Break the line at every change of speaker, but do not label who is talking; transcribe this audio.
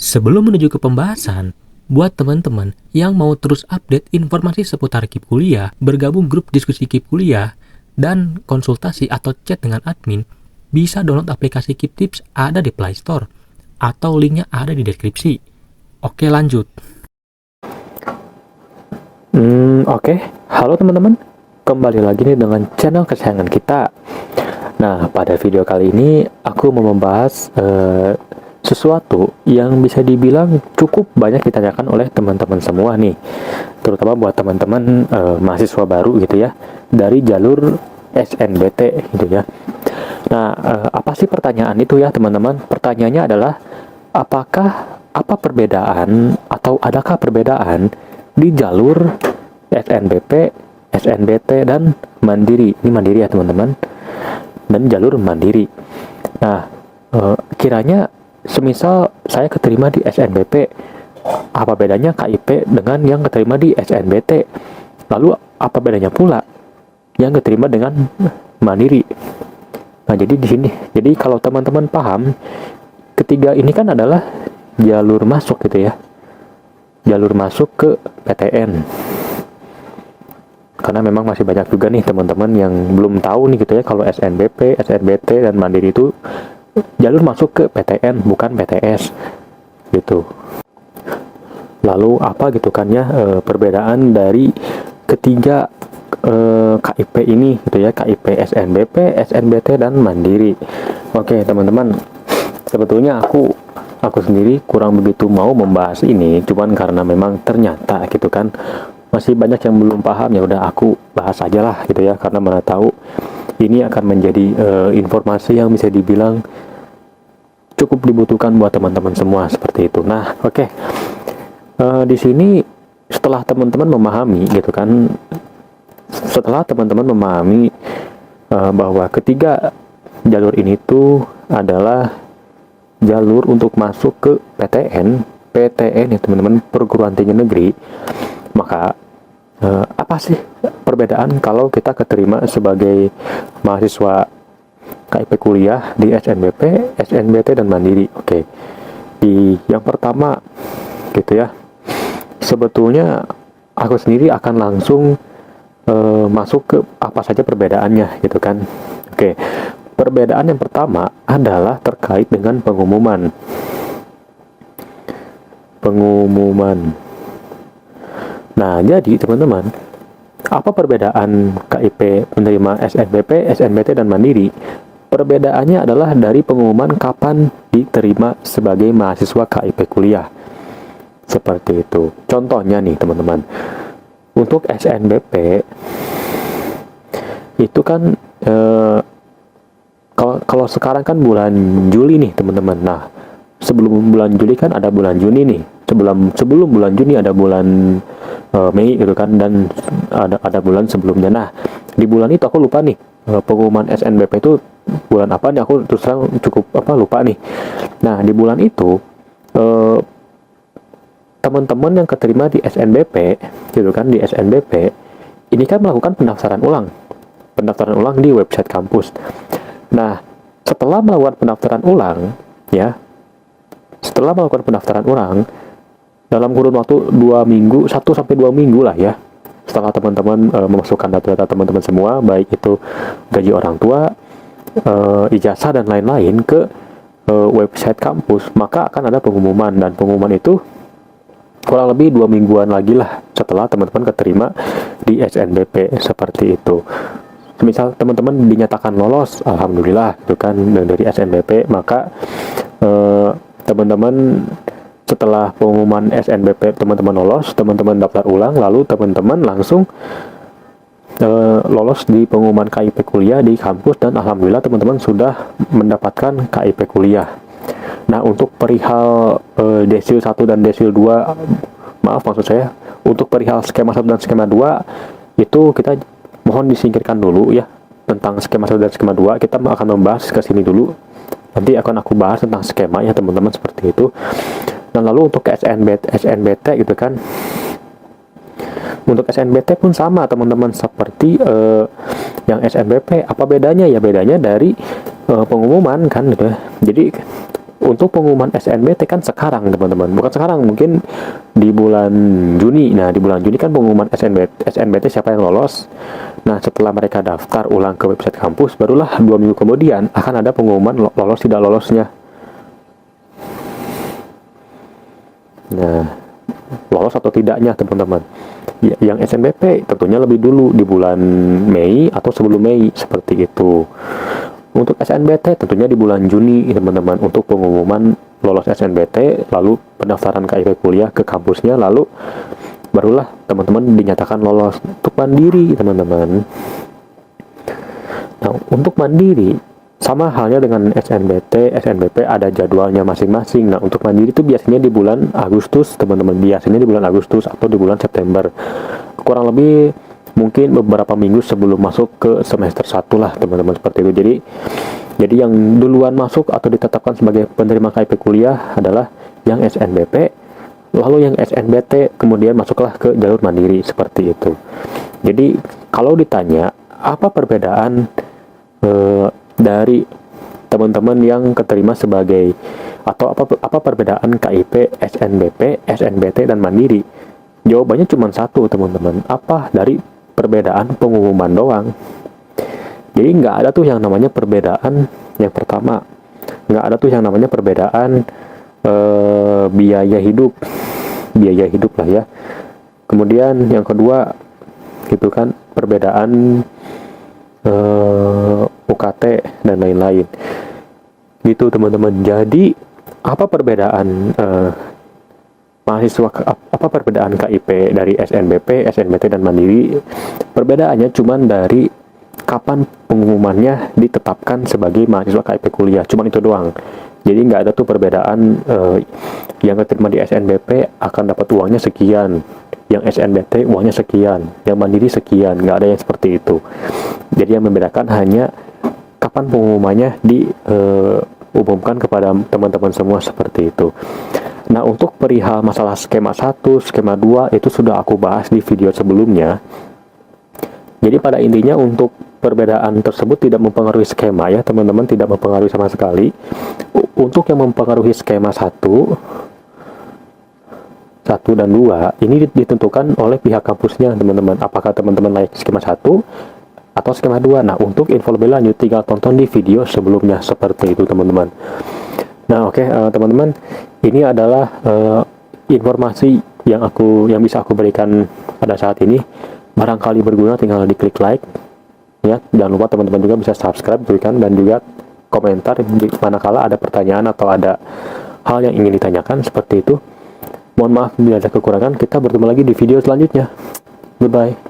Sebelum menuju ke pembahasan, buat teman-teman yang mau terus update informasi seputar KIP Kuliah, bergabung grup diskusi KIP Kuliah, dan konsultasi atau chat dengan admin, bisa download aplikasi KIP Tips ada di Play Store, atau linknya ada di deskripsi. Oke, lanjut.
Oke. Halo teman-teman, kembali lagi nih dengan channel kesayangan kita. Nah, pada video kali ini aku mau membahas sesuatu yang bisa dibilang cukup banyak ditanyakan oleh teman-teman semua nih, terutama buat teman-teman mahasiswa baru gitu ya, dari jalur SNBT gitu ya. Nah, apa sih pertanyaan itu ya teman-teman? Pertanyaannya adalah, apa perbedaan atau adakah perbedaan di jalur SNBP, SNBT, dan Mandiri? Ini Mandiri ya teman-teman, dan jalur Mandiri. Nah, kiranya semisal saya keterima di SNBP, apa bedanya KIP dengan yang keterima di SNBT? Lalu apa bedanya pula yang keterima dengan Mandiri? Nah, jadi di sini, jadi kalau teman-teman paham, ketiga ini kan adalah jalur masuk gitu ya, jalur masuk ke PTN. Karena memang masih banyak juga nih teman-teman yang belum tahu nih gitu ya, kalau SNBP, SNBT, dan Mandiri itu jalur masuk ke PTN, bukan PTS gitu. Lalu apa gitu kan ya perbedaan dari ketiga KIP ini gitu ya, KIP SNBP, SNBT, dan Mandiri. Oke teman-teman, sebetulnya aku sendiri kurang begitu mau membahas ini, cuman karena memang ternyata gitu kan masih banyak yang belum paham, ya udah aku bahas aja lah gitu ya, karena mana tahu ini akan menjadi informasi yang bisa dibilang cukup dibutuhkan buat teman-teman semua seperti itu. Nah, oke. Di sini setelah teman-teman memahami gitu kan, setelah teman-teman memahami bahwa ketiga jalur ini tuh adalah jalur untuk masuk ke PTN ya teman-teman, perguruan tinggi negeri, maka apa sih perbedaan kalau kita keterima sebagai mahasiswa KIP kuliah di SNBP, SNBT, dan Mandiri? Oke. Yang pertama gitu ya, sebetulnya aku sendiri akan langsung masuk ke apa saja perbedaannya gitu kan. Oke. Perbedaan yang pertama adalah terkait dengan pengumuman. Nah, jadi teman-teman, apa perbedaan KIP menerima SNBP, SNBT, dan Mandiri? Perbedaannya adalah dari pengumuman kapan diterima sebagai mahasiswa KIP kuliah. Seperti itu. Contohnya nih teman-teman, untuk SNBP itu kan kalau sekarang kan bulan Juli nih teman-teman. Nah, sebelum bulan Juli kan ada bulan Juni nih. Sebelum bulan Juni ada bulan Mei gitu kan, dan ada bulan sebelumnya. Nah, di bulan itu aku lupa nih pengumuman SNBP itu bulan apa nih, aku terus terang cukup lupa nih. Nah, di bulan itu teman-teman yang keterima di SNBP gitu kan, di SNBP ini kan melakukan pendaftaran ulang di website kampus. Nah, setelah melakukan pendaftaran ulang dalam kurun waktu 2 minggu, 1 sampai 2 minggu lah ya, setelah teman-teman memasukkan data-data teman-teman semua, baik itu gaji orang tua, ijazah, dan lain-lain ke website kampus, maka akan ada pengumuman, dan pengumuman itu kurang lebih 2 mingguan lagi lah setelah teman-teman keterima di SNBP. Seperti itu. Misal teman-teman dinyatakan lolos, alhamdulillah itu kan dari SNBP, maka teman-teman setelah pengumuman SNBP teman-teman lolos, teman-teman daftar ulang, lalu teman-teman langsung lolos di pengumuman KIP kuliah di kampus, dan alhamdulillah teman-teman sudah mendapatkan KIP kuliah. Nah, untuk perihal desil 1 dan desil 2, maksud saya untuk perihal skema 1 dan skema 2 itu kita mohon disingkirkan dulu ya. Tentang skema 1 dan skema 2 kita akan membahas ke sini dulu. Nanti akan aku bahas tentang skema ya teman-teman, seperti itu. Dan lalu untuk SNBT gitu kan, untuk SNBT pun sama teman-teman, seperti yang SNBP. Apa bedanya? Ya bedanya dari pengumuman kan gitu. Jadi untuk pengumuman SNBT kan sekarang teman-teman, bukan sekarang, mungkin di bulan Juni. Nah di bulan Juni kan pengumuman SNBT siapa yang lolos. Nah setelah mereka daftar ulang ke website kampus, barulah 2 minggu kemudian akan ada pengumuman lolos tidak lolosnya. Nah lolos atau tidaknya teman-teman. Yang SNBP tentunya lebih dulu di bulan Mei atau sebelum Mei seperti itu. Untuk SNBT tentunya di bulan Juni teman-teman, untuk pengumuman lolos SNBT, lalu pendaftaran KIP kuliah ke kampusnya, lalu barulah teman-teman dinyatakan lolos. Untuk mandiri teman-teman, nah untuk mandiri sama halnya dengan SNBT, SNBP ada jadwalnya masing-masing. Nah untuk mandiri itu biasanya di bulan Agustus teman-teman, biasanya di bulan Agustus atau di bulan September, kurang lebih mungkin beberapa minggu sebelum masuk ke semester 1 lah teman-teman, seperti itu. Jadi yang duluan masuk atau ditetapkan sebagai penerima KIP kuliah adalah yang SNBP, lalu yang SNBT kemudian masuklah ke jalur mandiri seperti itu. Jadi kalau ditanya apa perbedaan dari teman-teman yang keterima sebagai, atau apa perbedaan KIP, SNBP, SNBT dan mandiri, jawabannya cuma satu teman-teman, apa dari perbedaan pengumuman doang. Jadi nggak ada tuh yang namanya perbedaan, yang pertama nggak ada tuh yang namanya perbedaan biaya hidup lah ya. Kemudian yang kedua gitu kan, perbedaan UKT dan lain-lain gitu teman-teman. Jadi apa perbedaan mahasiswa, apa perbedaan KIP dari SNBP, SNBT dan mandiri? Perbedaannya cuman dari kapan pengumumannya ditetapkan sebagai mahasiswa KIP kuliah, cuman itu doang. Jadi nggak ada tuh perbedaan yang keterima di SNBP akan dapat uangnya sekian, yang SNBT uangnya sekian, yang mandiri sekian, nggak ada yang seperti itu. Jadi yang membedakan hanya kapan pengumumannya diumumkan kepada teman-teman semua seperti itu. Nah untuk perihal masalah skema 1, skema 2 itu sudah aku bahas di video sebelumnya. Jadi pada intinya untuk perbedaan tersebut tidak mempengaruhi skema ya teman-teman, tidak mempengaruhi sama sekali. Untuk yang mempengaruhi skema 1 dan 2 ini ditentukan oleh pihak kampusnya teman-teman, apakah teman-teman layak skema 1 atau skema 2. Nah untuk info lebih lanjut tinggal tonton di video sebelumnya seperti itu teman-teman. Nah oke, teman-teman, ini adalah informasi yang bisa aku berikan pada saat ini. Barangkali berguna, tinggal diklik like ya. Jangan lupa teman-teman juga bisa subscribe, berikan, dan juga komentar manakala ada pertanyaan atau ada hal yang ingin ditanyakan seperti itu. Mohon maaf bila ada kekurangan. Kita bertemu lagi di video selanjutnya. Goodbye.